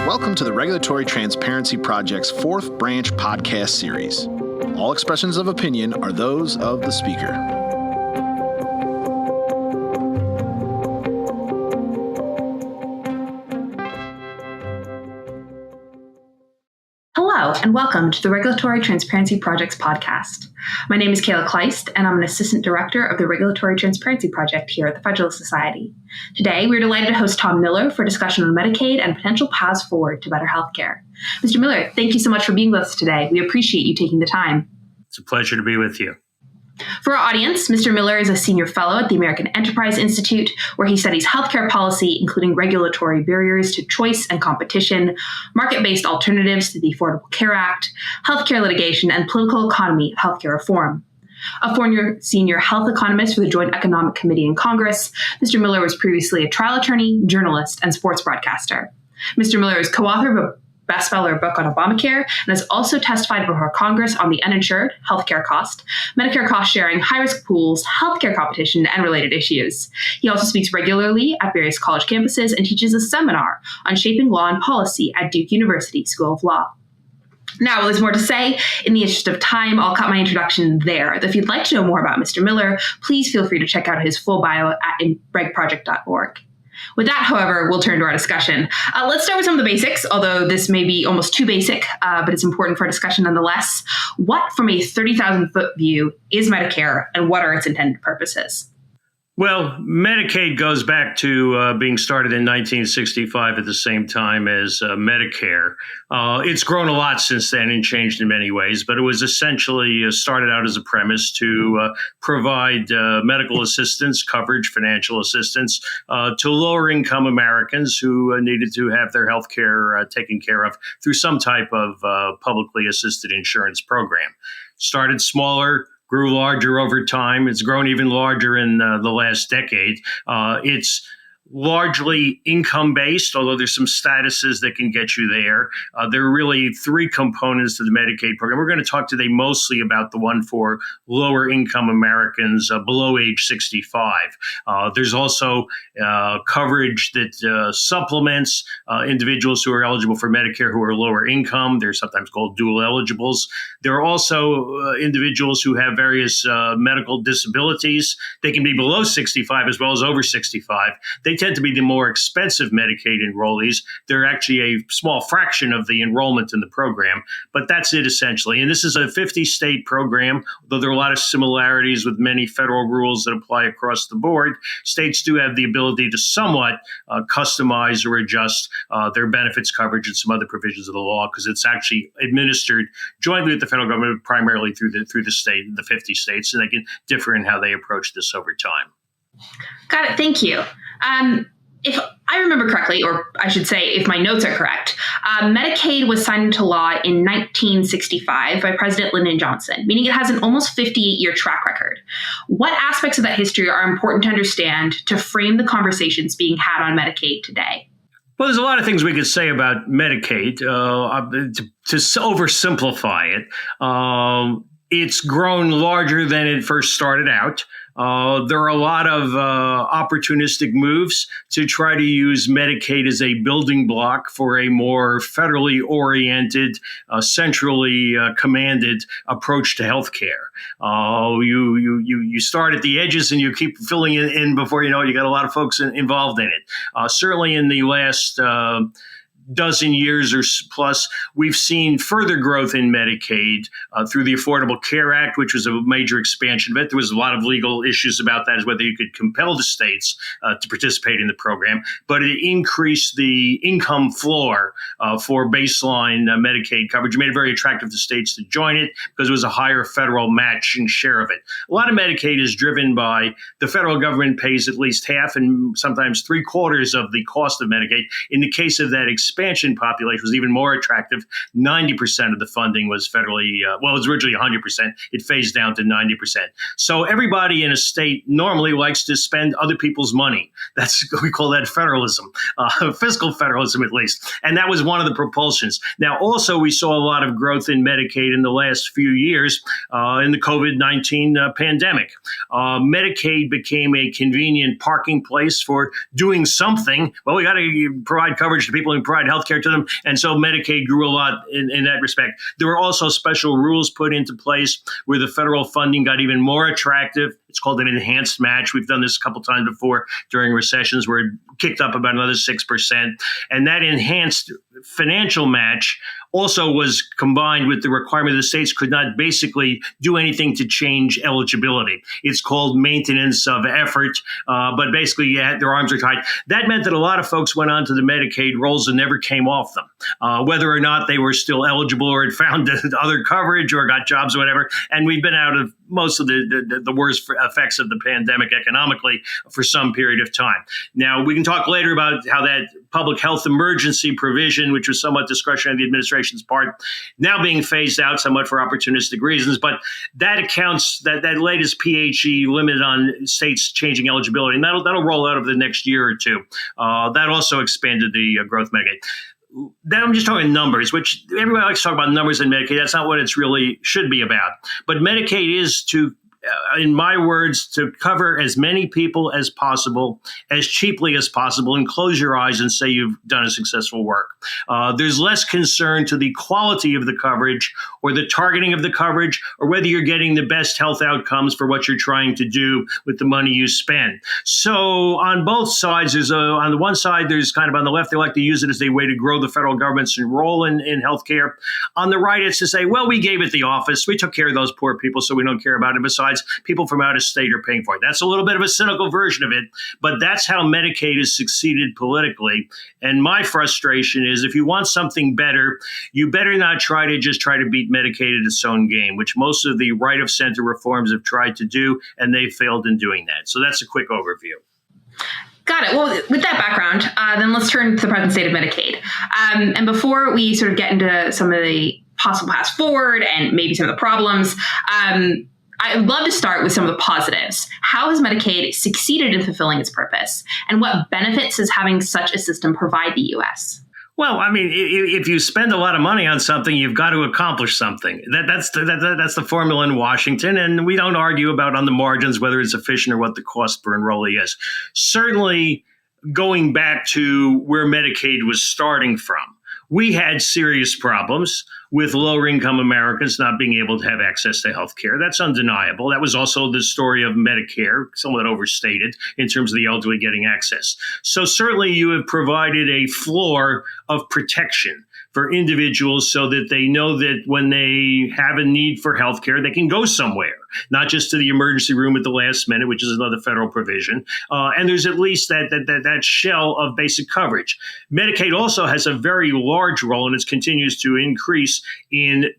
Welcome to the Regulatory Transparency Project's fourth branch podcast series. All expressions of opinion are those of the speaker. Hello, and welcome to the Regulatory Transparency Project's podcast. My name is Kayla Kleist, and I'm an Assistant Director of the Regulatory Transparency Project here at the Federalist Society. Today, we're delighted to host Tom Miller for a discussion on Medicaid and potential paths forward to better healthcare. Mr. Miller, thank you so much for being with us today. We appreciate you taking the time. It's a pleasure to be with you. For our audience, Mr. Miller is a senior fellow at the American Enterprise Institute, where he studies healthcare policy, including regulatory barriers to choice and competition, market-based alternatives to the Affordable Care Act, healthcare litigation, and political economy of healthcare reform. A former senior health economist for the Joint Economic Committee in Congress, Mr. Miller was previously a trial attorney, journalist, and sports broadcaster. Mr. Miller is co-author of a bestseller book on Obamacare and has also testified before Congress on the uninsured, healthcare cost, Medicare cost sharing, high-risk pools, healthcare competition, and related issues. He also speaks regularly at various college campuses and teaches a seminar on shaping law and policy at Duke University School of Law. Now, while there's more to say, in the interest of time, I'll cut my introduction there. If you'd like to know more about Mr. Miller, please feel free to check out his full bio at regproject.org. With that, however, we'll turn to our discussion. Let's start with some of the basics, although this may be almost too basic, but it's important for a discussion nonetheless. What, from a 30,000-foot view, is Medicare, and what are its intended purposes? Well, Medicaid goes back to being started in 1965 at the same time as Medicare. It's grown a lot since then and changed in many ways, but it was essentially started out as a premise to provide medical assistance, coverage, financial assistance to lower income Americans who needed to have their health care taken care of through some type of publicly assisted insurance program. Started smaller, grew larger over time. It's grown even larger in the last decade. It's largely income-based, although there's some statuses that can get you there. There are really three components to the Medicaid program. We're going to talk today mostly about the one for lower-income Americans below age 65. There's also coverage that supplements individuals who are eligible for Medicare who are lower income. They're sometimes called dual eligibles. There are also individuals who have various medical disabilities. They can be below 65 as well as over 65. They tend to be the more expensive Medicaid enrollees. They're actually a small fraction of the enrollment in the program, but that's it essentially. And this is a 50-state program, though there are a lot of similarities with many federal rules that apply across the board. States do have the ability to somewhat customize or adjust their benefits coverage and some other provisions of the law because it's actually administered jointly with the federal government, primarily through the state, the 50 states, and they can differ in how they approach this over time. Got it. Thank you. If I remember correctly, or I should say if my notes are correct, Medicaid was signed into law in 1965 by President Lyndon Johnson, meaning it has an almost 58-year track record. What aspects of that history are important to understand to frame the conversations being had on Medicaid today? Well, there's a lot of things we could say about Medicaid. To oversimplify it, it's grown larger than it first started out. There are a lot of opportunistic moves to try to use Medicaid as a building block for a more federally oriented, centrally commanded approach to healthcare. You start at the edges and you keep filling it in before you know it. You got a lot of folks involved in it. Certainly in the last dozen years or plus, we've seen further growth in Medicaid through the Affordable Care Act, which was a major expansion of it. There was a lot of legal issues about that, as whether you could compel the states to participate in the program, but it increased the income floor for baseline Medicaid coverage. It made it very attractive to states to join it because it was a higher federal matching share of it. A lot of Medicaid is driven by the federal government pays at least half and sometimes 3/4 of the cost of Medicaid. In the case of that expansion population was even more attractive. 90% of the funding was federally, it was originally 100%. It phased down to 90%. So everybody in a state normally likes to spend other people's money. We call that federalism, fiscal federalism at least. And that was one of the propulsions. Now, also, we saw a lot of growth in Medicaid in the last few years in the COVID-19 pandemic. Medicaid became a convenient parking place for doing something. Well, we got to provide coverage to people and provide provide health care to them. And so Medicaid grew a lot in that respect. There were also special rules put into place where the federal funding got even more attractive. It's called an enhanced match. We've done this a couple times before during recessions where it kicked up about another 6%. And that enhanced financial match also was combined with the requirement that the states could not basically do anything to change eligibility. It's called maintenance of effort, but basically their arms are tied. That meant that a lot of folks went onto the Medicaid rolls and never came off them, whether or not they were still eligible or had found other coverage or got jobs or whatever. And we've been out of most of the worst effects of the pandemic economically for some period of time. Now, we can talk later about how that public health emergency provision, which was somewhat discretionary on the administration's part, now being phased out somewhat for opportunistic reasons. But that accounts, that latest PHE limit on states changing eligibility, and that'll roll out over the next year or two. That also expanded the growth Medicaid. Then I'm just talking numbers, which everybody likes to talk about numbers in Medicaid. That's not what it's really should be about. But Medicaid is to in my words, to cover as many people as possible, as cheaply as possible, and close your eyes and say you've done a successful work. There's less concern to the quality of the coverage or the targeting of the coverage or whether you're getting the best health outcomes for what you're trying to do with the money you spend. So on both sides, on the one side, there's kind of on the left, they like to use it as a way to grow the federal government's role in healthcare. On the right, it's to say, well, we gave it the office. We took care of those poor people, so we don't care about it. Besides, people from out of state are paying for it. That's a little bit of a cynical version of it, but that's how Medicaid has succeeded politically. And my frustration is if you want something better, you better not try to beat Medicaid at its own game, which most of the right of center reforms have tried to do, and they failed in doing that. So that's a quick overview. Got it. Well, with that background, then let's turn to the present state of Medicaid. And before we sort of get into some of the possible paths forward and maybe some of the problems, I'd love to start with some of the positives. How has Medicaid succeeded in fulfilling its purpose? And what benefits does having such a system provide the U.S.? Well, I mean, if you spend a lot of money on something, you've got to accomplish something. That's the formula in Washington, and we don't argue about on the margins whether it's efficient or what the cost per enrollee is. Certainly, going back to where Medicaid was starting from, we had serious problems with lower income Americans not being able to have access to health care. That's undeniable. That was also the story of Medicare, somewhat overstated in terms of the elderly getting access. So certainly you have provided a floor of protection for individuals so that they know that when they have a need for health care, they can go somewhere, not just to the emergency room at the last minute, which is another federal provision. And there's at least that shell of basic coverage. Medicaid also has a very large role, and it continues to increase in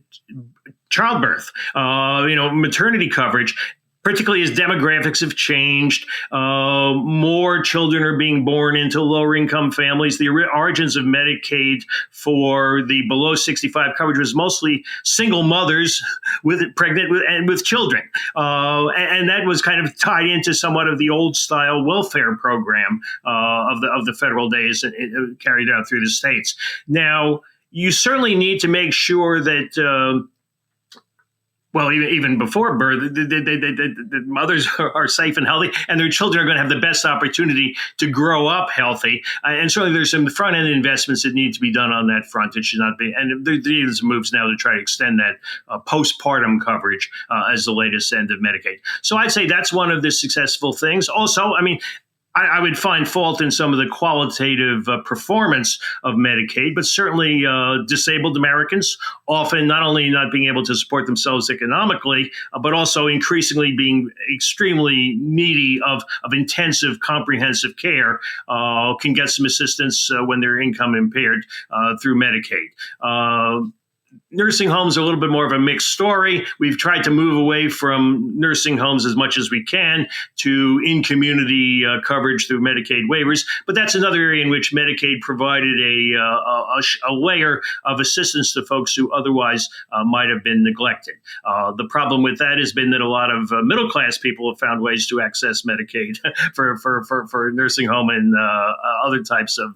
childbirth, maternity coverage, particularly as demographics have changed. More children are being born into lower income families. The origins of Medicaid for the below 65 coverage was mostly single mothers pregnant with children. And that was kind of tied into somewhat of the old style welfare program of the federal days carried out through the states. Now, you certainly need to make sure that even before birth, the mothers are safe and healthy, and their children are going to have the best opportunity to grow up healthy. And certainly there's some front-end investments that need to be done on that front. It should not be. And there's some moves now to try to extend that postpartum coverage as the latest end of Medicaid. So I'd say that's one of the successful things. Also, I would find fault in some of the qualitative performance of Medicaid, but certainly disabled Americans, often not only not being able to support themselves economically, but also increasingly being extremely needy of intensive, comprehensive care, can get some assistance when they're income impaired through Medicaid. Nursing homes are a little bit more of a mixed story. We've tried to move away from nursing homes as much as we can to in-community coverage through Medicaid waivers. But that's another area in which Medicaid provided a layer of assistance to folks who otherwise might have been neglected. The problem with that has been that a lot of middle-class people have found ways to access Medicaid for nursing home and other types of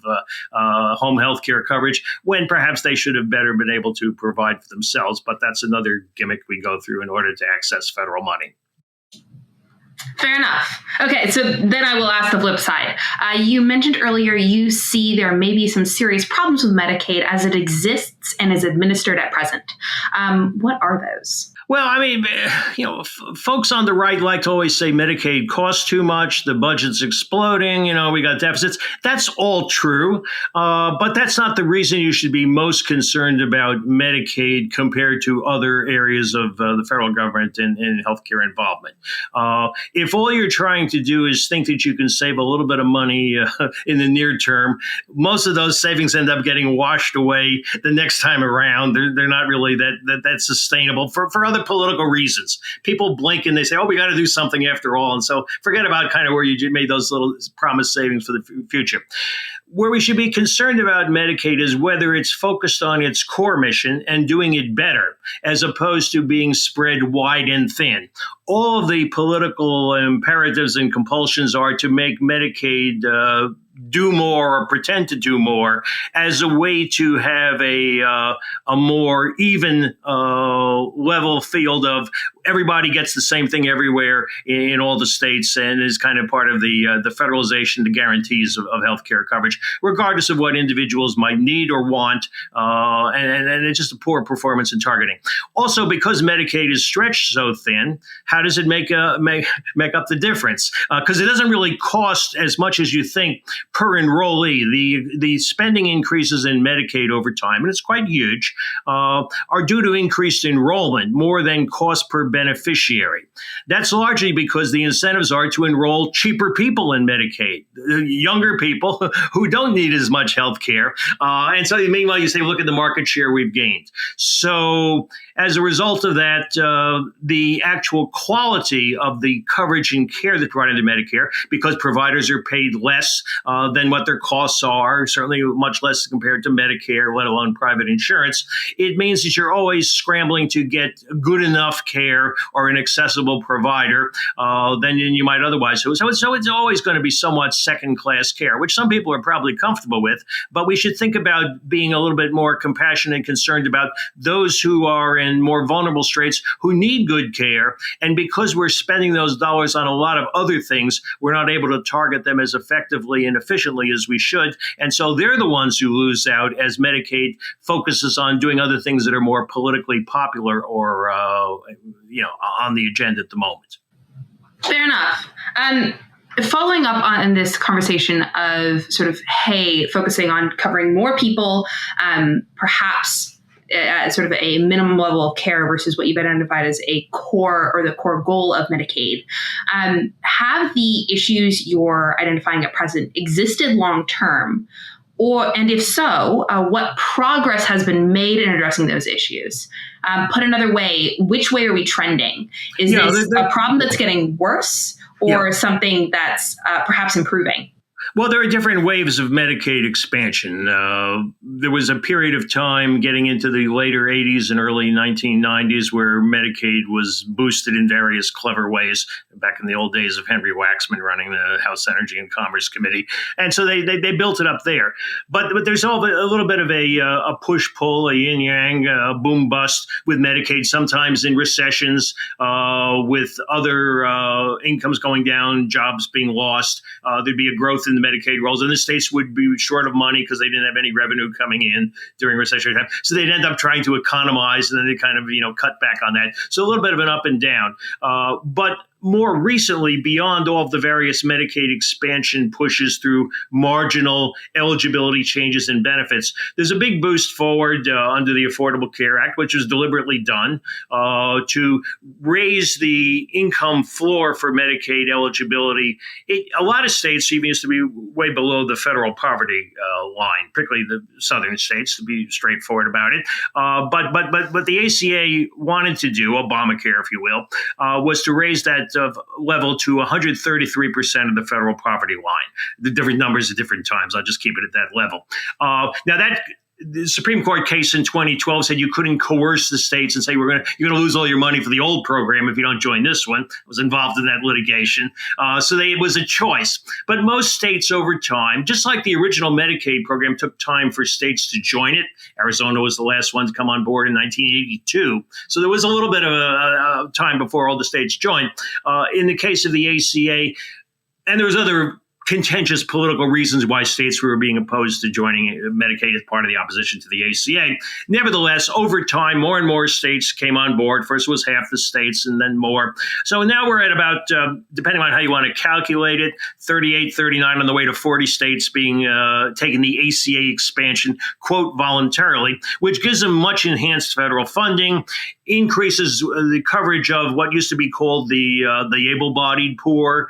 home health care coverage when perhaps they should have better been able to provide for themselves, but that's another gimmick we go through in order to access federal money. Fair enough. Okay, so then I will ask the flip side. You mentioned earlier you see there may be some serious problems with Medicaid as it exists and is administered at present. What are those? Well, I mean, folks on the right like to always say Medicaid costs too much, the budget's exploding, we got deficits. That's all true, but that's not the reason you should be most concerned about Medicaid compared to other areas of the federal government in healthcare involvement. If all you're trying to do is think that you can save a little bit of money in the near term, most of those savings end up getting washed away the next time around. They're not really that sustainable for other political reasons. People blink and they say, oh, we got to do something after all. And so forget about kind of where you made those little promised savings for the future. Where we should be concerned about Medicaid is whether it's focused on its core mission and doing it better, as opposed to being spread wide and thin. All of the political imperatives and compulsions are to make Medicaid do more or pretend to do more as a way to have a more even level field of everybody gets the same thing everywhere in all the states and is kind of part of the federalization, the guarantees of healthcare coverage, regardless of what individuals might need or want, and it's just a poor performance in targeting. Also, because Medicaid is stretched so thin, how does it make up the difference? Because it doesn't really cost as much as you think per enrollee. The spending increases in Medicaid over time, and it's quite huge, are due to increased enrollment more than cost per beneficiary. That's largely because the incentives are to enroll cheaper people in Medicaid, younger people who don't need as much health care. And so meanwhile, you say, look at the market share we've gained. So as a result of that, the actual quality of the coverage and care that's provided to Medicare, because providers are paid less than what their costs are, certainly much less compared to Medicare, let alone private insurance, it means that you're always scrambling to get good enough care or an accessible provider than you might otherwise do. So it's always going to be somewhat second-class care, which some people are probably comfortable with, but we should think about being a little bit more compassionate and concerned about those who are in more vulnerable straits who need good care. And because we're spending those dollars on a lot of other things, we're not able to target them as effectively and efficiently as we should. And so they're the ones who lose out as Medicaid focuses on doing other things that are more politically popular or, on the agenda at the moment. Fair enough. Following up on this conversation of sort of, focusing on covering more people, perhaps at sort of a minimum level of care versus what you've identified as a core or the core goal of Medicaid. Have the issues you're identifying at present existed long term? And if so, what progress has been made in addressing those issues? Put another way, which way are we trending? Is this a problem that's getting worse or something that's perhaps improving? Well, there are different waves of Medicaid expansion. There was a period of time getting into the later 80s and early 1990s where Medicaid was boosted in various clever ways, back in the old days of Henry Waxman running the House Energy and Commerce Committee. And so they built it up there. But there's a little bit of a push-pull, a yin-yang, a boom-bust with Medicaid, sometimes in recessions, with other incomes going down, jobs being lost. There'd be a growth in the Medicaid rolls, and the states would be short of money because they didn't have any revenue coming in during recessionary time. So they'd end up trying to economize, and then they kind of, cut back on that. So a little bit of an up and down. But more recently, beyond all of the various Medicaid expansion pushes through marginal eligibility changes and benefits, there's a big boost forward under the Affordable Care Act, which was deliberately done to raise the income floor for Medicaid eligibility. A lot of states even used to be way below the federal poverty line, particularly the southern states, to be straightforward about it. But the ACA wanted to do, Obamacare, if you will, was to raise that level to 133% of the federal poverty line. The different numbers at different times. I'll just keep it at that level. Now that the Supreme Court case in 2012 said you couldn't coerce the states and say you're going to lose all your money for the old program if you don't join this one. I was involved in that litigation. It was a choice. But most states over time, just like the original Medicaid program took time for states to join it. Arizona was the last one to come on board in 1982. So there was a little bit of a time before all the states joined. In the case of the ACA, and there was other contentious political reasons why states were being opposed to joining Medicaid as part of the opposition to the ACA. Nevertheless, over time, more and more states came on board. First was half the states and then more. So now we're at about, depending on how you want to calculate it, 38, 39 on the way to 40 states being taking the ACA expansion, quote, voluntarily, which gives them much enhanced federal funding, increases the coverage of what used to be called the able-bodied poor,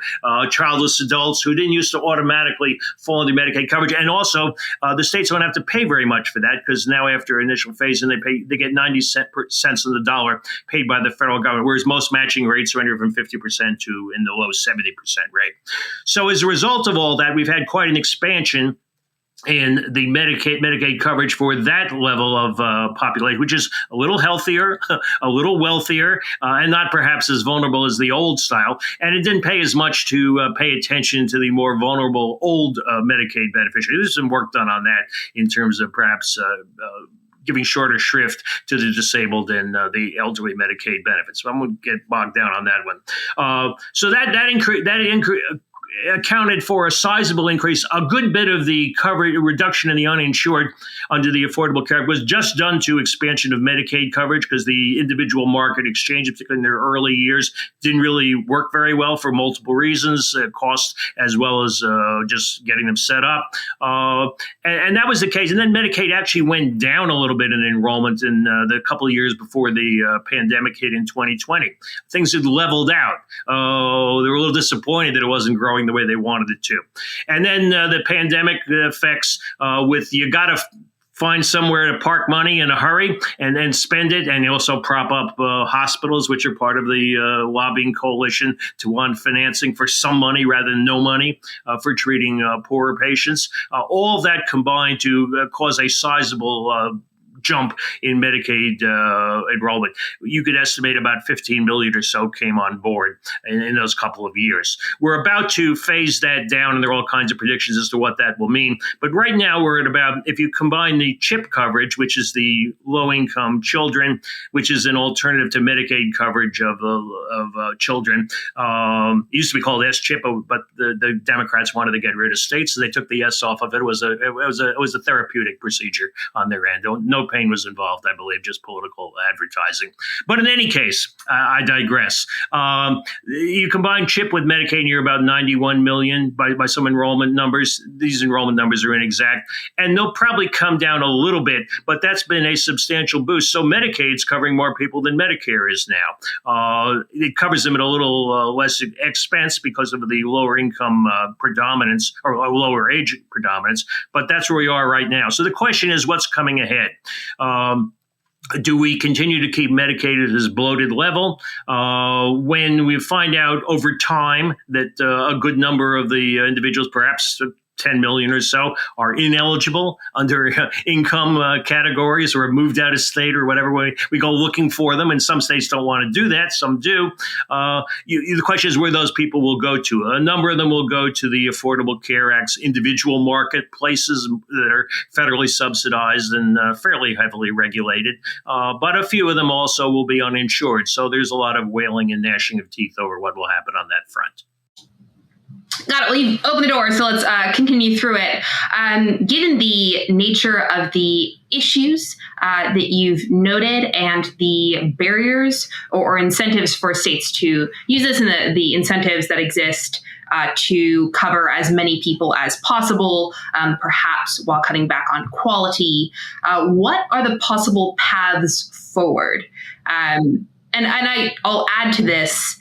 childless adults who didn't used to automatically fall into Medicaid coverage. And also, the states don't have to pay very much for that because now after initial phase-in, they get 90 cents on the dollar paid by the federal government, whereas most matching rates are anywhere from 50% to in the low 70% rate. So as a result of all that, we've had quite an expansion in the Medicaid coverage for that level of population, which is a little healthier, a little wealthier, and not perhaps as vulnerable as the old style. And it didn't pay as much to pay attention to the more vulnerable old Medicaid beneficiaries. There's some work done on that in terms of perhaps giving shorter shrift to the disabled and the elderly Medicaid benefits. So I'm going to get bogged down on that one. So that accounted for a sizable increase. A good bit of the coverage reduction in the uninsured under the Affordable Care Act was just done to expansion of Medicaid coverage because the individual market exchange, particularly in their early years, didn't really work very well for multiple reasons, cost as well as just getting them set up. And that was the case. And then Medicaid actually went down a little bit in enrollment in the couple of years before the pandemic hit in 2020. Things had leveled out. They were a little disappointed that it wasn't growing the way they wanted it to. And then the pandemic effects with you got to find somewhere to park money in a hurry and then spend it. And also prop up hospitals, which are part of the lobbying coalition to want financing for some money rather than no money for treating poorer patients. All of that combined to cause a sizable jump in Medicaid enrollment. You could estimate about 15 million or so came on board in those couple of years. We're about to phase that down, and there are all kinds of predictions as to what that will mean. But right now we're at about, if you combine the CHIP coverage, which is the low-income children, which is an alternative to Medicaid coverage of children. It used to be called S-CHIP, but the Democrats wanted to get rid of states, so they took the S off of it. It was a therapeutic procedure on their end. No pain was involved, I believe, just political advertising. But in any case, I digress. You combine CHIP with Medicaid, and you're about 91 million by some enrollment numbers. These enrollment numbers are inexact, and they'll probably come down a little bit, but that's been a substantial boost. So Medicaid's covering more people than Medicare is now. It covers them at a little less expense because of the lower income predominance or lower age predominance, but that's where we are right now. So the question is, what's coming ahead? Do we continue to keep Medicaid at this bloated level? When we find out over time that a good number of the individuals, perhaps 10 million or so, are ineligible under income categories or moved out of state or whatever way we go looking for them. And some states don't want to do that. Some do. The question is where those people will go to. A number of them will go to the Affordable Care Act's individual marketplaces that are federally subsidized and fairly heavily regulated. But a few of them also will be uninsured. So there's a lot of wailing and gnashing of teeth over what will happen on that front. Got it. Well, you've opened the door, so let's continue through it. Given the nature of the issues that you've noted and the barriers or incentives for states to use this and the incentives that exist to cover as many people as possible, perhaps while cutting back on quality, what are the possible paths forward? And I'll add to this,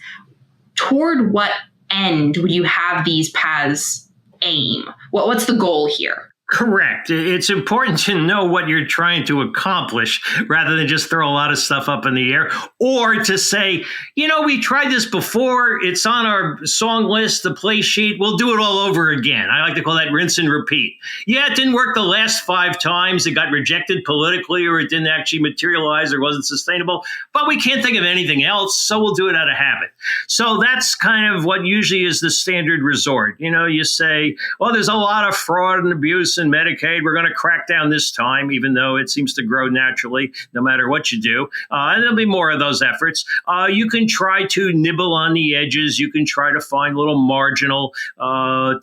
toward what end would you have these paths aim? What's the goal here? Correct. It's important to know what you're trying to accomplish rather than just throw a lot of stuff up in the air, or to say, we tried this before. It's on our song list, the play sheet. We'll do it all over again. I like to call that rinse and repeat. Yeah, it didn't work the last 5 times. It got rejected politically, or it didn't actually materialize, or wasn't sustainable. But we can't think of anything else, so we'll do it out of habit. So that's kind of what usually is the standard resort. You say, well, there's a lot of fraud and abuse in Medicaid. We're going to crack down this time, even though it seems to grow naturally, no matter what you do. And there'll be more of those efforts. You can try to nibble on the edges. You can try to find little marginal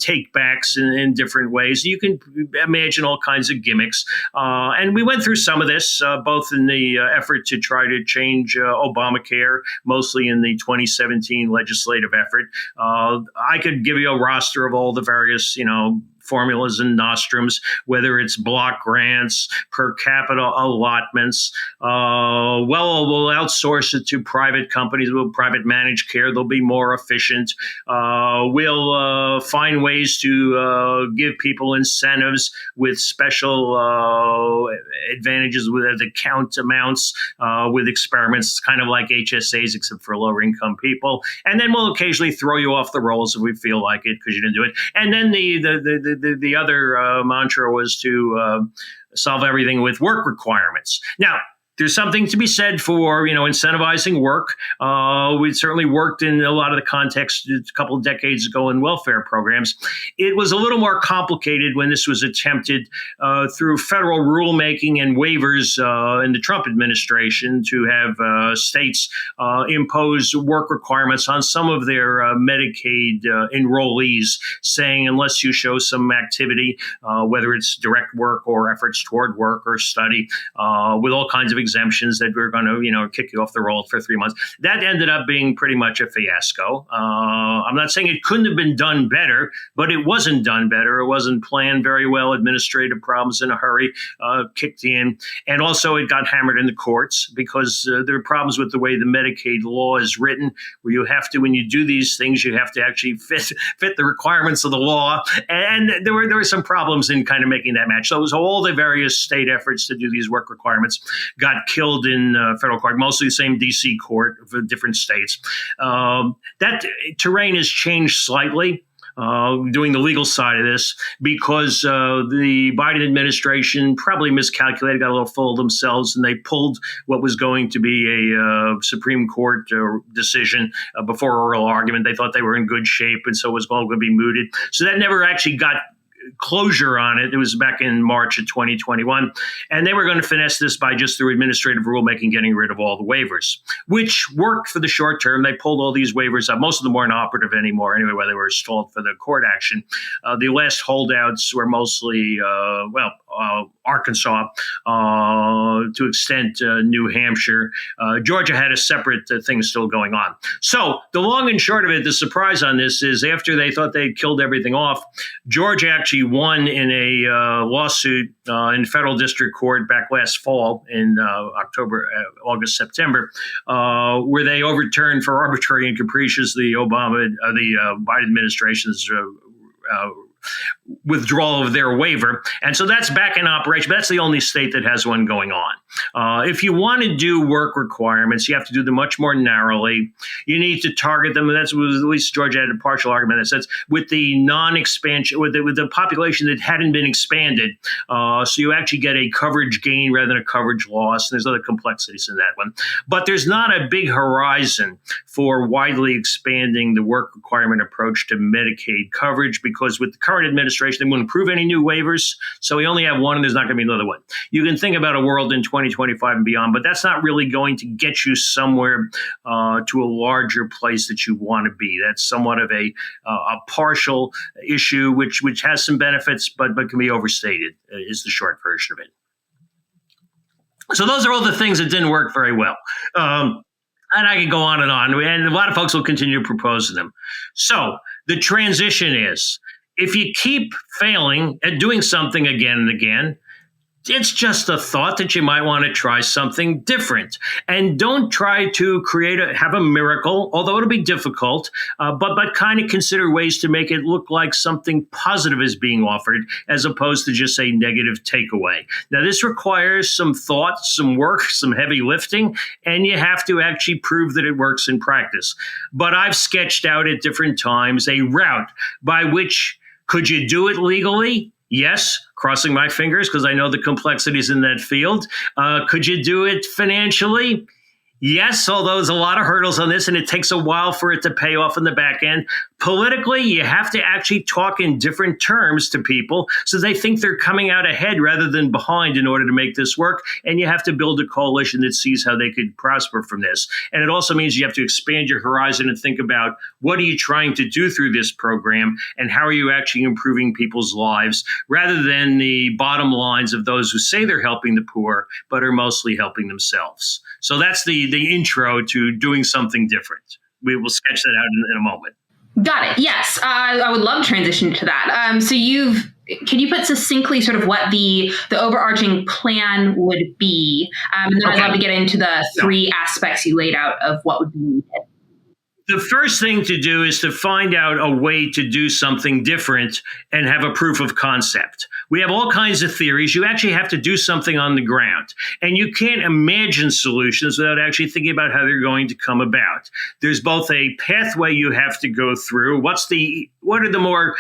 take-backs in different ways. You can imagine all kinds of gimmicks. And we went through some of this, both in the effort to try to change Obamacare, mostly in the 2017 legislative effort. I could give you a roster of all the various, formulas and nostrums, whether it's block grants, per capita allotments. We'll outsource it to private companies. We'll private managed care. They'll be more efficient. We'll find ways to give people incentives with special advantages with the count amounts with experiments, kind of like HSAs, except for lower income people. And then we'll occasionally throw you off the rolls if we feel like it because you didn't do it. And then the other mantra was to solve everything with work requirements. Now, there's something to be said for, incentivizing work. We certainly worked in a lot of the context a couple of decades ago in welfare programs. It was a little more complicated when this was attempted through federal rulemaking and waivers in the Trump administration to have states impose work requirements on some of their Medicaid enrollees, saying unless you show some activity, whether it's direct work or efforts toward work or study, with all kinds of exemptions that we're going to, kick you off the roll for 3 months. That ended up being pretty much a fiasco. I'm not saying it couldn't have been done better, but it wasn't done better. It wasn't planned very well. Administrative problems in a hurry kicked in. And also it got hammered in the courts because there are problems with the way the Medicaid law is written, where you have to, when you do these things, you have to actually fit the requirements of the law. And there were some problems in kind of making that match. So it was all the various state efforts to do these work requirements got killed in federal court, mostly the same D.C. court for different states. That terrain has changed slightly. Doing the legal side of this, because the Biden administration probably miscalculated, got a little full of themselves, and they pulled what was going to be a Supreme Court decision before oral argument. They thought they were in good shape, and so it was all going to be mooted. So that never actually got closure on it. It was back in March of 2021. And they were going to finesse this by just through administrative rulemaking, getting rid of all the waivers, which worked for the short term. They pulled all these waivers up. Most of them weren't operative anymore anyway, where they were stalled for the court action. The last holdouts were mostly, Arkansas, to extent New Hampshire. Georgia had a separate thing still going on. So the long and short of it, the surprise on this is after they thought they'd killed everything off, Georgia actually won in a lawsuit in federal district court back last fall in August, September, where they overturned for arbitrary and capricious the Biden administration's withdrawal of their waiver. And so that's back in operation. But that's the only state that has one going on. If you want to do work requirements, you have to do them much more narrowly. You need to target them. And that's at least Georgia had a partial argument that says with the non-expansion, with the population that hadn't been expanded. So you actually get a coverage gain rather than a coverage loss. And there's other complexities in that one. But there's not a big horizon for widely expanding the work requirement approach to Medicaid coverage, because with the current administration, they wouldn't approve any new waivers. So we only have one, and there's not going to be another one. You can think about a world in 2025 and beyond, but that's not really going to get you somewhere to a larger place that you want to be. That's somewhat of a partial issue, which has some benefits, but can be overstated, is the short version of it. So those are all the things that didn't work very well. And I can go on, and a lot of folks will continue to propose them. So the transition is, if you keep failing at doing something again and again, It's just a thought that you might want to try something different, and don't try to have a miracle, although it'll be difficult, but kind of consider ways to make it look like something positive is being offered as opposed to just a negative takeaway. Now, this requires some thought, some work, some heavy lifting, and you have to actually prove that it works in practice. But I've sketched out at different times a route by which could you do it legally? Yes, crossing my fingers because I know the complexities in that field. Could you do it financially? Yes, although there's a lot of hurdles on this and it takes a while for it to pay off in the back end. Politically, you have to actually talk in different terms to people so they think they're coming out ahead rather than behind in order to make this work. And you have to build a coalition that sees how they could prosper from this. And it also means you have to expand your horizon and think about what are you trying to do through this program and how are you actually improving people's lives rather than the bottom lines of those who say they're helping the poor but are mostly helping themselves. So that's the intro to doing something different. We will sketch that out in a moment. Got it. Yes. I would love to transition to that. Can you put succinctly sort of what the overarching plan would be? And then I'd love to get into the three aspects you laid out of what would be needed. The first thing to do is to find out a way to do something different and have a proof of concept. We have all kinds of theories. You actually have to do something on the ground. And you can't imagine solutions without actually thinking about how they're going to come about. There's both a pathway you have to go through. What are the more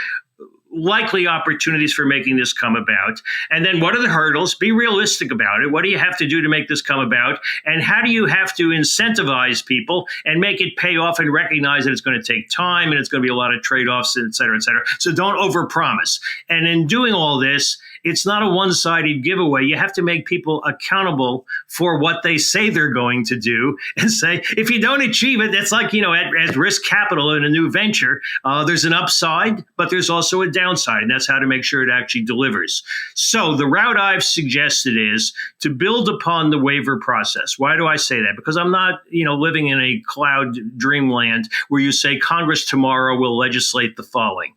likely opportunities for making this come about? And then what are the hurdles? Be realistic about it. What do you have to do to make this come about? And how do you have to incentivize people and make it pay off and recognize that it's going to take time and it's going to be a lot of trade-offs, et cetera, et cetera. So don't overpromise. And in doing all this, it's not a one-sided giveaway. You have to make people accountable for what they say they're going to do and say, if you don't achieve it, it's like, at risk capital in a new venture, there's an upside, but there's also a downside, and that's how to make sure it actually delivers. So the route I've suggested is to build upon the waiver process. Why do I say that? Because I'm not, living in a cloud dreamland where you say Congress tomorrow will legislate the following.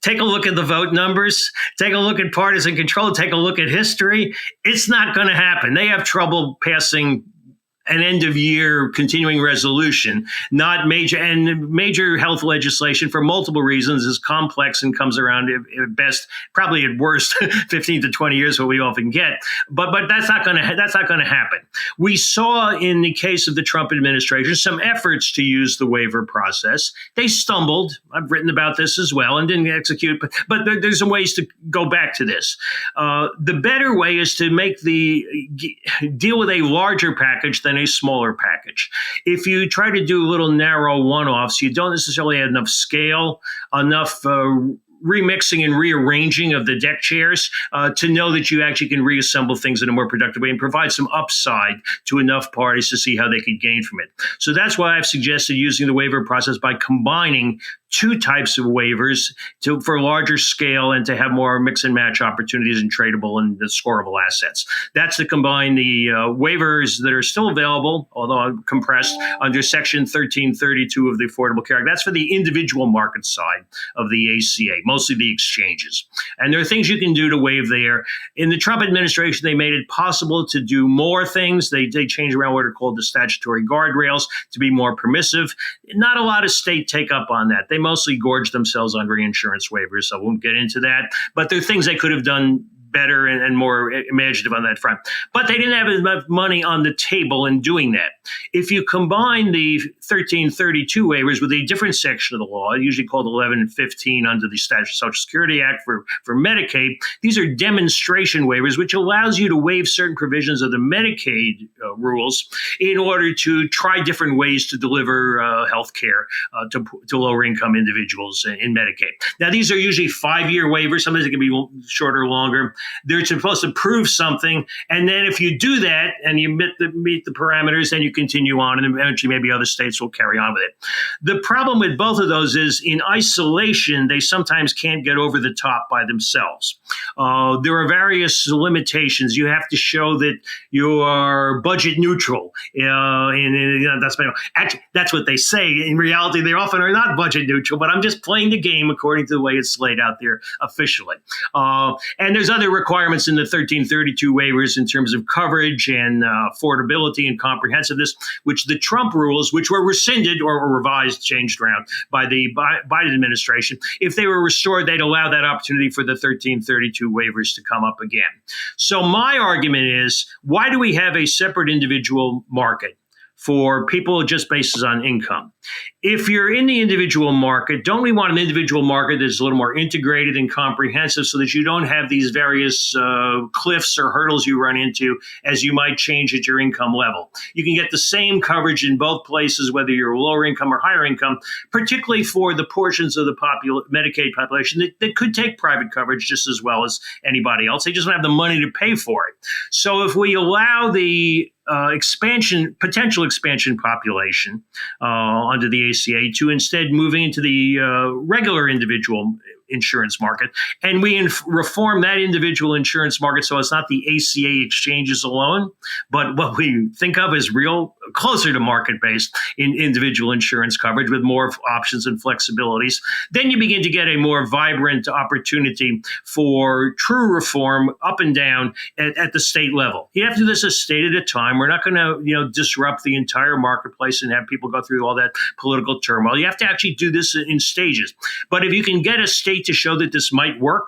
Take a look at the vote numbers. Take a look at partisan control. Take a look at history. It's not going to happen. They have trouble passing an end-of-year continuing resolution, not major health legislation for multiple reasons is complex and comes around at best, probably at worst, 15 to 20 years, what we often get. But that's not going to happen. We saw in the case of the Trump administration some efforts to use the waiver process. They stumbled. I've written about this as well and didn't execute. But there's some ways to go back to this. The better way is to deal with a larger package than a smaller package. If you try to do little narrow one-offs, you don't necessarily have enough scale, enough remixing and rearranging of the deck chairs to know that you actually can reassemble things in a more productive way and provide some upside to enough parties to see how they could gain from it. So that's why I've suggested using the waiver process by combining two types of waivers for larger scale and to have more mix and match opportunities in tradable and scoreable assets. That's to combine the waivers that are still available, although compressed, under Section 1332 of the Affordable Care Act. That's for the individual market side of the ACA, mostly the exchanges. And there are things you can do to waive there. In the Trump administration, they made it possible to do more things. They changed around what are called the statutory guardrails to be more permissive. Not a lot of state take up on that. They mostly gorge themselves on reinsurance waivers, so I won't get into that. But there are things they could have done better and more imaginative on that front. But they didn't have enough money on the table in doing that. If you combine the 1332 waivers with a different section of the law, usually called 1115 under the Social Security Act for Medicaid, these are demonstration waivers, which allows you to waive certain provisions of the Medicaid rules in order to try different ways to deliver health care to lower income individuals in Medicaid. Now, these are usually 5-year waivers. Sometimes it can be shorter or longer. They're supposed to prove something, and then if you do that and you meet the parameters, then you continue on, and eventually maybe other states will carry on with it. The problem with both of those is in isolation, they sometimes can't get over the top by themselves. There are various limitations. You have to show that you are budget neutral. That's what they say. In reality, they often are not budget neutral, but I'm just playing the game according to the way it's laid out there officially. And there's other the requirements in the 1332 waivers in terms of coverage and affordability and comprehensiveness, which the Trump rules, which were rescinded or revised, changed around by the Biden administration, if they were restored, they'd allow that opportunity for the 1332 waivers to come up again. So my argument is, why do we have a separate individual market for people just based on income? If you're in the individual market, don't we want an individual market that's a little more integrated and comprehensive so that you don't have these various cliffs or hurdles you run into as you might change at your income level? You can get the same coverage in both places, whether you're lower income or higher income, particularly for the portions of the Medicaid population that could take private coverage just as well as anybody else. They just don't have the money to pay for it. So if we allow the potential expansion population under the ACA to instead moving into the regular individual insurance market, and we reform that individual insurance market so it's not the ACA exchanges alone, but what we think of as real closer to market-based in individual insurance coverage with more options and flexibilities, then you begin to get a more vibrant opportunity for true reform up and down at the state level. You have to do this a state at a time. We're not going to disrupt the entire marketplace and have people go through all that political turmoil. You have to actually do this in stages. But if you can get a state to show that this might work,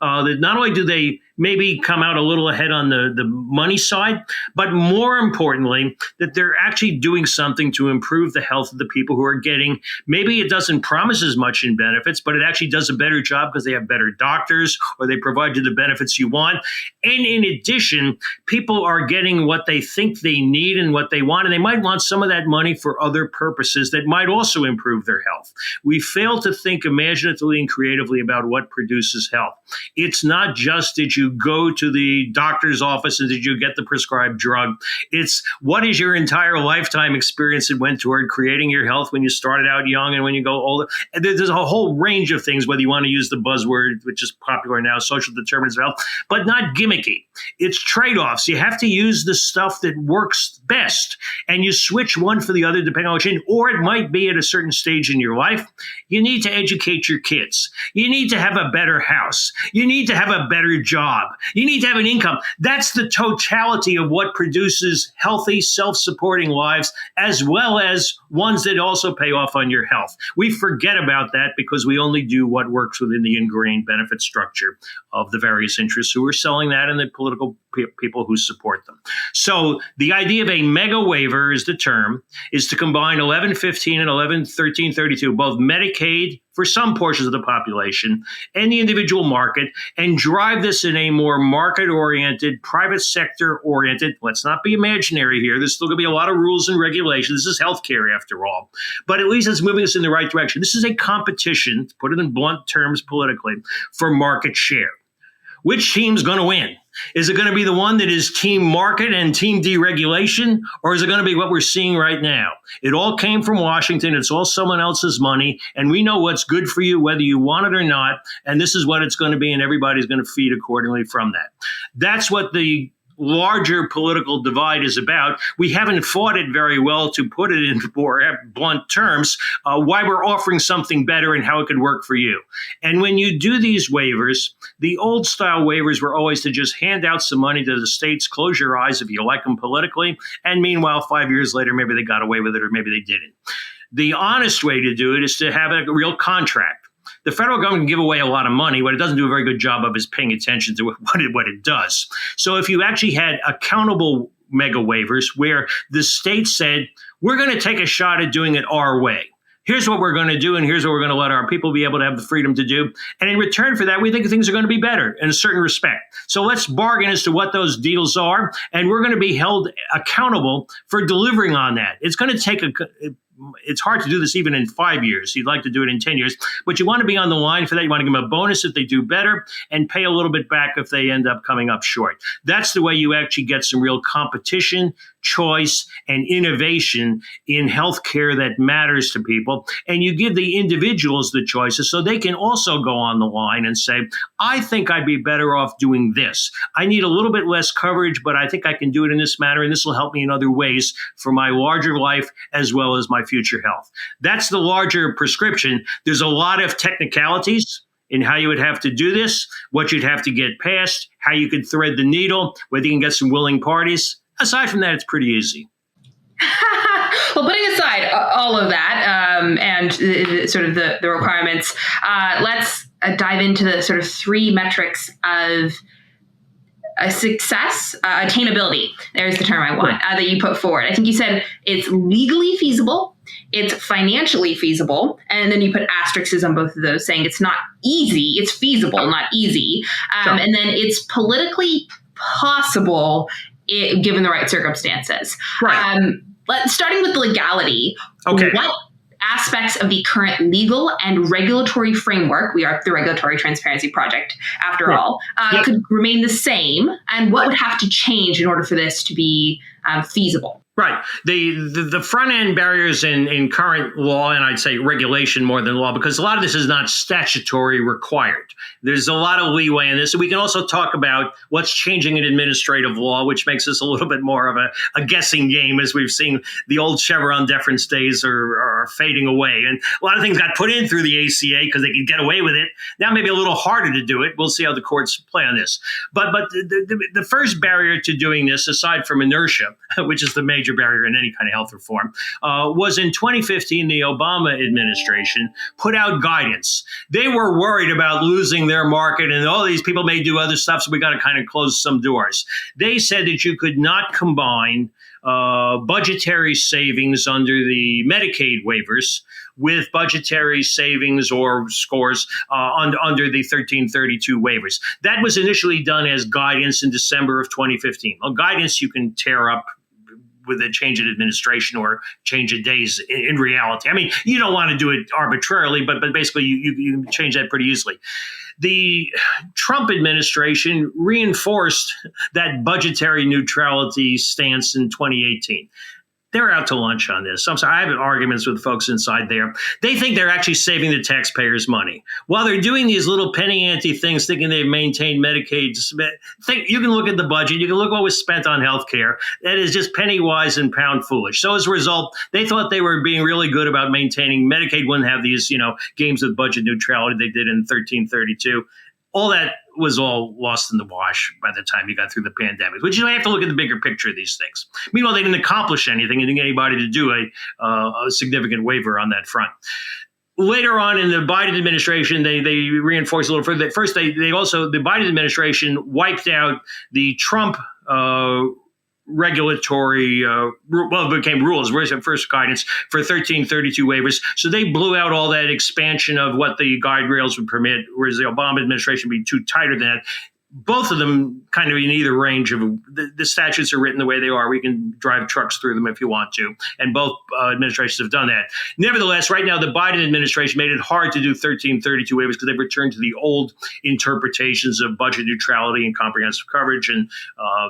that not only do they maybe come out a little ahead on the money side, but more importantly, that they're actually doing something to improve the health of the people who are getting, maybe it doesn't promise as much in benefits, but it actually does a better job because they have better doctors or they provide you the benefits you want. And in addition, people are getting what they think they need and what they want, and they might want some of that money for other purposes that might also improve their health. We fail to think imaginatively and creatively about what produces health. It's not just that you go to the doctor's office and did you get the prescribed drug. It's what is your entire lifetime experience that went toward creating your health when you started out young and when you go older. And there's a whole range of things, whether you want to use the buzzword, which is popular now, social determinants of health, but not gimmicky. It's trade-offs. You have to use the stuff that works best, and you switch one for the other depending on which, or it might be at a certain stage in your life. You need to educate your kids. You need to have a better house. You need to have a better job. You need to have an income. That's the totality of what produces healthy, self-supporting lives, as well as ones that also pay off on your health. We forget about that because we only do what works within the ingrained benefit structure of the various interests who are selling that and the political people who support them. So the idea of a mega waiver is the term, is to combine 1115 and 1332, both Medicaid for some portions of the population and the individual market, and drive this in a more market-oriented, private sector-oriented, let's not be imaginary here, there's still going to be a lot of rules and regulations. This is healthcare after all, but at least it's moving us in the right direction. This is a competition, to put it in blunt terms politically, for market share. Which team's going to win? Is it going to be the one that is team market and team deregulation, or is it going to be what we're seeing right now? It all came from Washington. It's all someone else's money, and we know what's good for you, whether you want it or not, and this is what it's going to be, and everybody's going to feed accordingly from that. That's what the larger political divide is about. We haven't fought it very well, to put it in more blunt terms, why we're offering something better and how it could work for you. And when you do these waivers, the old style waivers were always to just hand out some money to the states, close your eyes if you like them politically, and meanwhile, 5 years later, maybe they got away with it or maybe they didn't. The honest way to do it is to have a real contract. The federal government can give away a lot of money. What it doesn't do a very good job of is paying attention to what it does. So if you actually had accountable mega waivers where the state said, we're going to take a shot at doing it our way. Here's what we're going to do, and here's what we're going to let our people be able to have the freedom to do. And in return for that, we think things are going to be better in a certain respect. So let's bargain as to what those deals are, and we're going to be held accountable for delivering on that. It's going to take it's hard to do this even in 5 years. You'd like to do it in 10 years, but you want to be on the line for that. You want to give them a bonus if they do better and pay a little bit back if they end up coming up short. That's the way you actually get some real competition, choice, and innovation in healthcare that matters to people. And you give the individuals the choices so they can also go on the line and say, I think I'd be better off doing this. I need a little bit less coverage, but I think I can do it in this manner, and this will help me in other ways for my larger life as well as my future health. That's the larger prescription. There's a lot of technicalities in how you would have to do this, what you'd have to get passed, how you could thread the needle, whether you can get some willing parties. Aside from that, it's pretty easy. Well, putting aside all of that and sort of the requirements, let's dive into the sort of three metrics of success, attainability. There's the term I want that you put forward. I think you said it's legally feasible, it's financially feasible, and then you put asterisks on both of those saying it's not easy, it's feasible, not easy. Sure. And then it's politically possible given the right circumstances. Right. Starting with legality, okay. What aspects of the current legal and regulatory framework, we are the Regulatory Transparency Project after all, could remain the same, and what would have to change in order for this to be feasible? Right. The front end barriers in current law, and I'd say regulation more than law, because a lot of this is not statutory required. There's a lot of leeway in this. We can also talk about what's changing in administrative law, which makes this a little bit more of a guessing game, as we've seen the old Chevron deference days are fading away. And a lot of things got put in through the ACA because they could get away with it. Now maybe a little harder to do it. We'll see how the courts play on this. But the first barrier to doing this, aside from inertia, which is the major barrier in any kind of health reform, was in 2015, the Obama administration put out guidance. They were worried about losing their market and all these people may do other stuff, so we got to kind of close some doors. They said that you could not combine budgetary savings under the Medicaid waivers with budgetary savings or scores under the 1332 waivers. That was initially done as guidance in December of 2015. Well, guidance you can tear up with a change in administration or change of days in reality. I mean, you don't want to do it arbitrarily, but basically you can change that pretty easily. The Trump administration reinforced that budgetary neutrality stance in 2018. They're out to lunch on this. I'm sorry, I have arguments with folks inside there. They think they're actually saving the taxpayers' money. While they're doing these little penny ante things, thinking they've maintained Medicaid, you can look at the budget, you can look what was spent on health care. That is just penny wise and pound foolish. So as a result, they thought they were being really good about maintaining Medicaid wouldn't have these, games with budget neutrality they did in 1332. All that was all lost in the wash by the time you got through the pandemic, which you have to look at the bigger picture of these things. Meanwhile, they didn't accomplish anything and didn't get anybody to do a significant waiver on that front. Later on in the Biden administration, they reinforced a little further. First, they also, the Biden administration wiped out the Trump regulatory, it became rules, first guidance for 1332 waivers. So they blew out all that expansion of what the guide rails would permit, whereas the Obama administration would be too tighter than that. Both of them kind of in either range of the statutes are written the way they are. We can drive trucks through them if you want to. And both administrations have done that. Nevertheless, right now, the Biden administration made it hard to do 1332 waivers because they've returned to the old interpretations of budget neutrality and comprehensive coverage and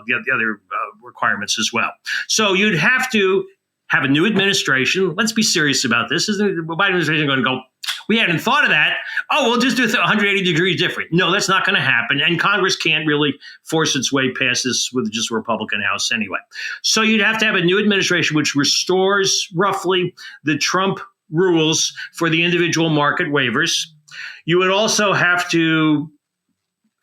the other requirements as well. So you'd have to have a new administration. Let's be serious about this. Is the Biden administration going to go, we hadn't thought of that. Oh, we'll just do 180 degrees different. No, that's not going to happen. And Congress can't really force its way past this with just a Republican House anyway. So you'd have to have a new administration which restores roughly the Trump rules for the individual market waivers. You would also have to,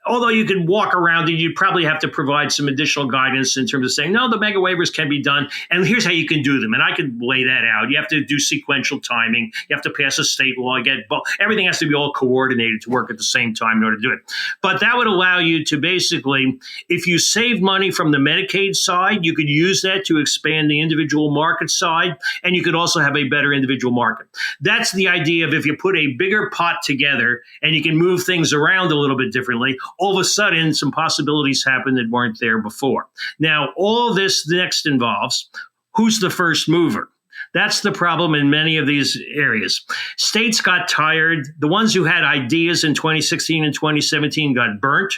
although you could walk around it, you'd probably have to provide some additional guidance in terms of saying, no, the mega waivers can be done, and here's how you can do them. And I could lay that out. You have to do sequential timing. You have to pass a state law. Everything has to be all coordinated to work at the same time in order to do it. But that would allow you to basically, if you save money from the Medicaid side, you could use that to expand the individual market side, and you could also have a better individual market. That's the idea of if you put a bigger pot together and you can move things around a little bit differently, all of a sudden, some possibilities happen that weren't there before. Now, all of this next involves who's the first mover. That's the problem in many of these areas. States got tired. The ones who had ideas in 2016 and 2017 got burnt.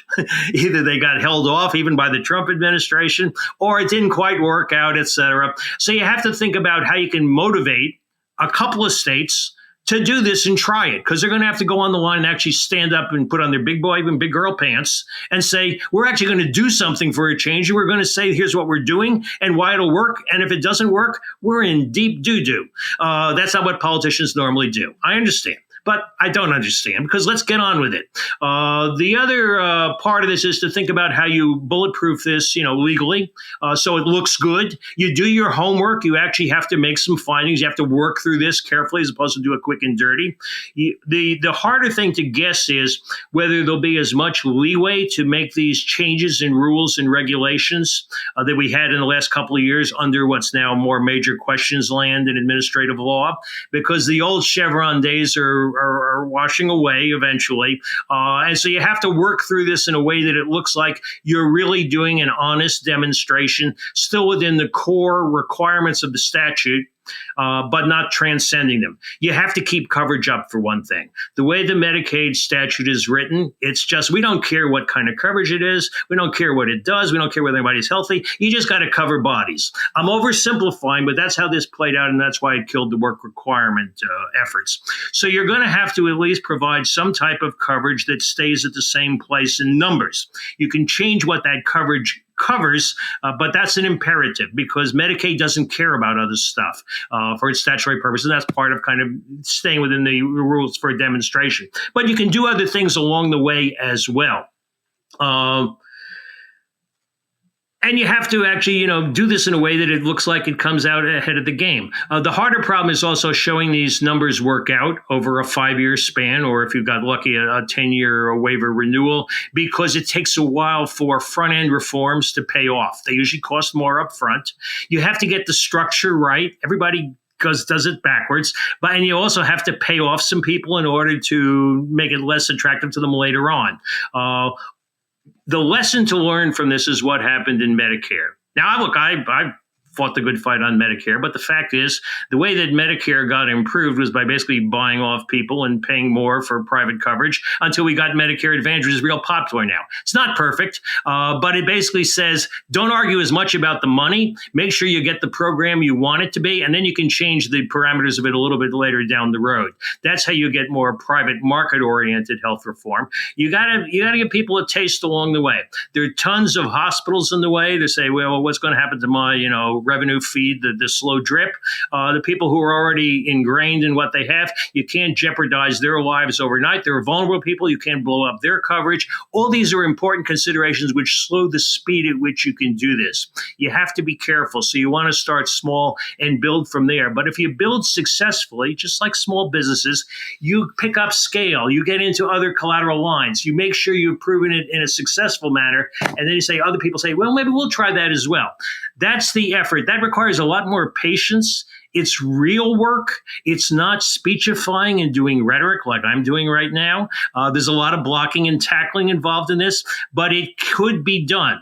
Either they got held off even by the Trump administration, or it didn't quite work out, et cetera. So you have to think about how you can motivate a couple of states to do this and try it, because they're going to have to go on the line and actually stand up and put on their big boy and big girl pants and say, we're actually going to do something for a change. And we're going to say, here's what we're doing and why it'll work. And if it doesn't work, we're in deep doo-doo. That's not what politicians normally do. I understand. But I don't understand, because let's get on with it. The other part of this is to think about how you bulletproof this, legally, so it looks good. You do your homework. You actually have to make some findings. You have to work through this carefully as opposed to do it quick and dirty. The harder thing to guess is whether there'll be as much leeway to make these changes in rules and regulations that we had in the last couple of years under what's now more major questions land in administrative law, because the old Chevron days are washing away eventually. And so you have to work through this in a way that it looks like you're really doing an honest demonstration, still within the core requirements of the statute, but not transcending them. You have to keep coverage up, for one thing. The way the Medicaid statute is written, it's just, we don't care what kind of coverage it is. We don't care what it does. We don't care whether anybody's healthy. You just got to cover bodies. I'm oversimplifying, but that's how this played out, and that's why it killed the work requirement efforts. So you're going to have to at least provide some type of coverage that stays at the same place in numbers. You can change what that coverage covers, but that's an imperative, because Medicaid doesn't care about other stuff for its statutory purposes. That's part of kind of staying within the rules for a demonstration. But you can do other things along the way as well. And you have to actually, do this in a way that it looks like it comes out ahead of the game. The harder problem is also showing these numbers work out over a 5-year span, or if you've got lucky, a 10-year waiver renewal, because it takes a while for front-end reforms to pay off. They usually cost more up front. You have to get the structure right. Everybody does it backwards, and you also have to pay off some people in order to make it less attractive to them later on. The lesson to learn from this is what happened in Medicare. Now, look, I fought the good fight on Medicare, but the fact is the way that Medicare got improved was by basically buying off people and paying more for private coverage until we got Medicare Advantage, which is real popular now. It's not perfect, but it basically says don't argue as much about the money. Make sure you get the program you want it to be, and then you can change the parameters of it a little bit later down the road. That's how you get more private market-oriented health reform. You gotta give people a taste along the way. There are tons of hospitals in the way to say, well, what's going to happen to my, revenue feed, the slow drip. The people who are already ingrained in what they have, you can't jeopardize their lives overnight. There are vulnerable people. You can't blow up their coverage. All these are important considerations which slow the speed at which you can do this. You have to be careful. So you want to start small and build from there. But if you build successfully, just like small businesses, you pick up scale. You get into other collateral lines. You make sure you've proven it in a successful manner. And then you say, other people say, well, maybe we'll try that as well. That's the effort. That requires a lot more patience. It's real work. It's not speechifying and doing rhetoric like I'm doing right now. There's a lot of blocking and tackling involved in this, but it could be done.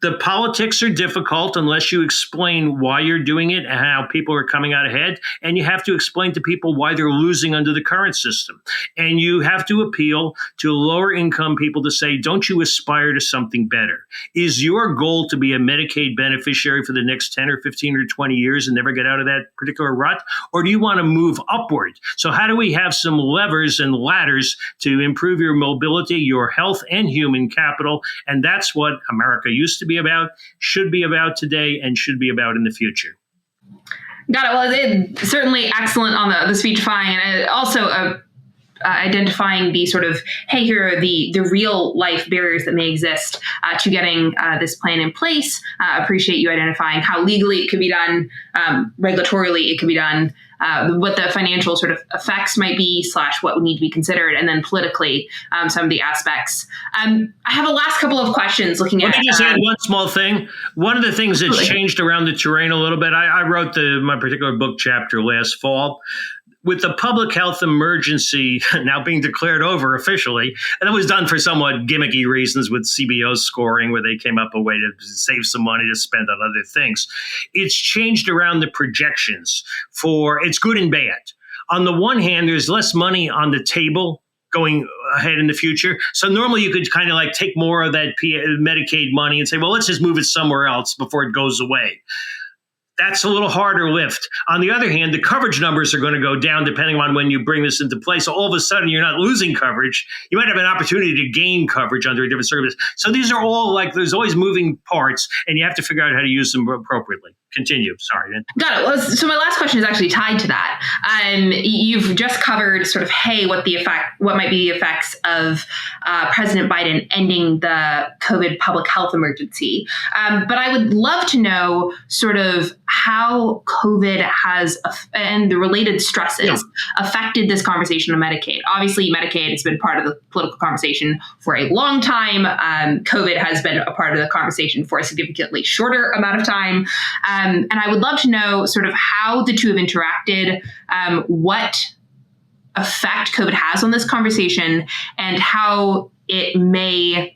The politics are difficult unless you explain why you're doing it and how people are coming out ahead. And you have to explain to people why they're losing under the current system. And you have to appeal to lower income people to say, don't you aspire to something better? Is your goal to be a Medicaid beneficiary for the next 10 or 15 or 20 years and never get out of that particular rut? Or do you want to move upward? So how do we have some levers and ladders to improve your mobility, your health, and human capital? And that's what America used to be about, should be about today, and should be about in the future. Got it. Well, it's certainly excellent on the speechifying, and also identifying the sort of, hey, here are the real life barriers that may exist to getting this plan in place. Appreciate you identifying how legally it could be done, regulatorily it could be done, what the financial sort of effects might be / what would need to be considered, and then politically some of the aspects. I have a last couple of questions looking at. Let me just add one small thing. One of the things that's changed around the terrain a little bit, I wrote my particular book chapter last fall. With the public health emergency now being declared over officially, and it was done for somewhat gimmicky reasons with CBO scoring, where they came up a way to save some money to spend on other things. It's changed around the projections for it's good and bad. On the one hand, there's less money on the table going ahead in the future. So normally you could kind of like take more of that Medicaid money and say, well, let's just move it somewhere else before it goes away. That's a little harder lift. On the other hand, the coverage numbers are going to go down depending on when you bring this into place. So all of a sudden, you're not losing coverage. You might have an opportunity to gain coverage under a different circumstance. So these are all there's always moving parts, and you have to figure out how to use them appropriately. continue. Sorry. Got it. Well, so my last question is actually tied to that. You've just covered sort of, what might be the effects of President Biden ending the COVID public health emergency. But I would love to know sort of how COVID and the related stresses affected this conversation on Medicaid. Obviously, Medicaid has been part of the political conversation for a long time. COVID has been a part of the conversation for a significantly shorter amount of time. And I would love to know sort of how the two have interacted, what effect COVID has on this conversation, and how the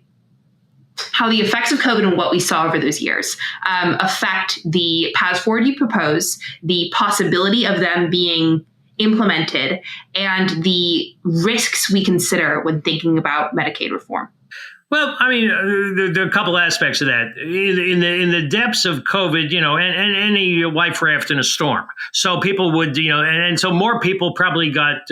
effects of COVID and what we saw over those years affect the paths forward you propose, the possibility of them being implemented, and the risks we consider when thinking about Medicaid reform. Well, I mean, there are a couple aspects of that. In the depths of COVID, and any life raft in a storm. So people would, and so more people probably got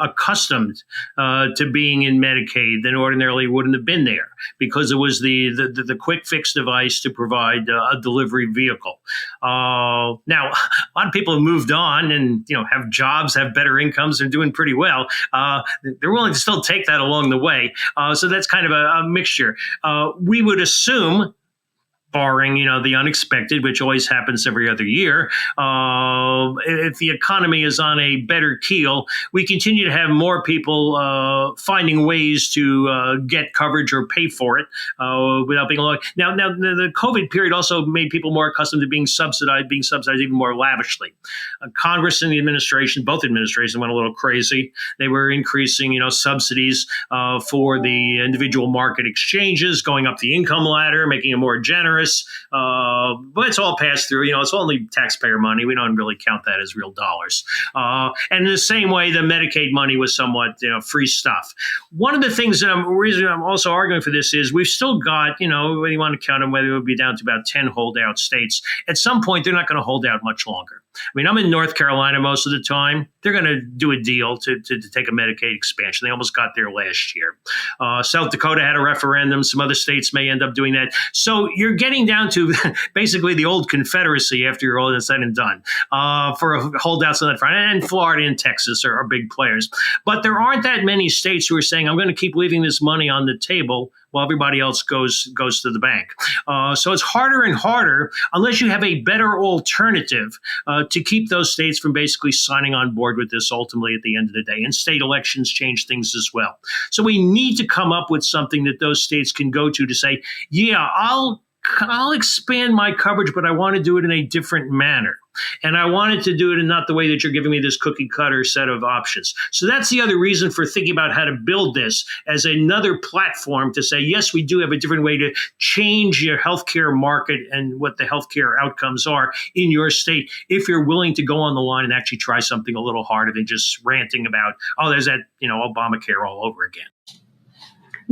accustomed to being in Medicaid than ordinarily wouldn't have been there, because it was the quick fix device to provide a delivery vehicle. Now, a lot of people have moved on and, have jobs, have better incomes, they're doing pretty well. They're willing to still take that along the way. So that's kind of a mixture. We would assume, barring, the unexpected, which always happens every other year, if the economy is on a better keel, we continue to have more people finding ways to get coverage or pay for it without being alone. Now, the COVID period also made people more accustomed to being subsidized even more lavishly. Congress and the administration, both administrations, went a little crazy. They were increasing, subsidies for the individual market exchanges, going up the income ladder, making it more generous. But it's all passed through. It's only taxpayer money. We don't really count that as real dollars. And in the same way, the Medicaid money was somewhat, free stuff. One of the things that reason I'm also arguing for this is we've still got, whether you want to count them, whether it would be down to about 10 holdout states. At some point, they're not going to hold out much longer. I mean, I'm in North Carolina most of the time. They're going to do a deal to take a Medicaid expansion. They almost got there last year. South Dakota had a referendum. Some other states may end up doing that. So you're getting down to basically the old Confederacy after you're all said and done for holdouts on that front. And Florida and Texas are big players. But there aren't that many states who are saying, I'm going to keep leaving this money on the table while everybody else goes to the bank. So it's harder and harder, unless you have a better alternative, to keep those states from basically signing on board with this ultimately at the end of the day. And state elections change things as well. So we need to come up with something that those states can go to say, yeah, I'll expand my coverage, but I want to do it in a different manner. And I wanted to do it in not the way that you're giving me this cookie cutter set of options. So that's the other reason for thinking about how to build this as another platform to say, yes, we do have a different way to change your healthcare market and what the healthcare outcomes are in your state, if you're willing to go on the line and actually try something a little harder than just ranting about, there's that, Obamacare all over again.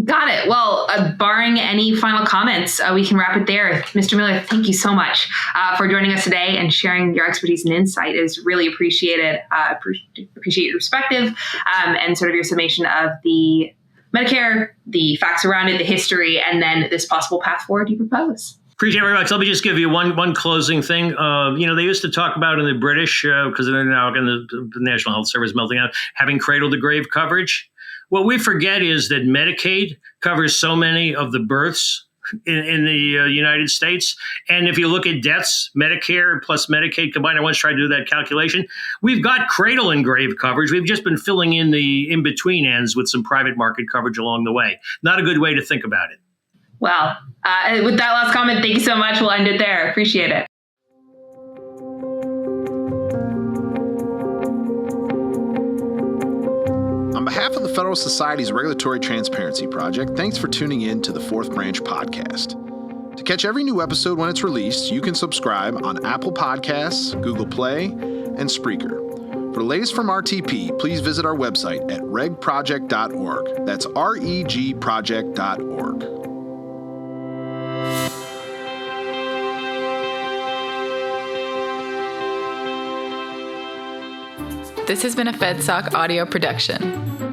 Got it. Well, barring any final comments, we can wrap it there. Mr. Miller, thank you so much for joining us today and sharing your expertise and insight. It is really appreciated. Appreciate your perspective and sort of your summation of the Medicare, the facts around it, the history, and then this possible path forward you propose. Appreciate it very much. Let me just give you one closing thing. They used to talk about in the British, because they're now in the National Health Service melting out, having cradle-to-grave coverage. What we forget is that Medicaid covers so many of the births in the United States. And if you look at deaths, Medicare plus Medicaid combined, I once tried to do that calculation. We've got cradle and grave coverage. We've just been filling in the in-between ends with some private market coverage along the way. Not a good way to think about it. Well, with that last comment, thank you so much. We'll end it there. Appreciate it. On behalf of the Federalist Society's Regulatory Transparency Project, thanks for tuning in to the Fourth Branch podcast. To catch every new episode when it's released, you can subscribe on Apple Podcasts, Google Play, and Spreaker. For the latest from RTP, please visit our website at regproject.org. That's regproject.org. This has been a FedSoc audio production.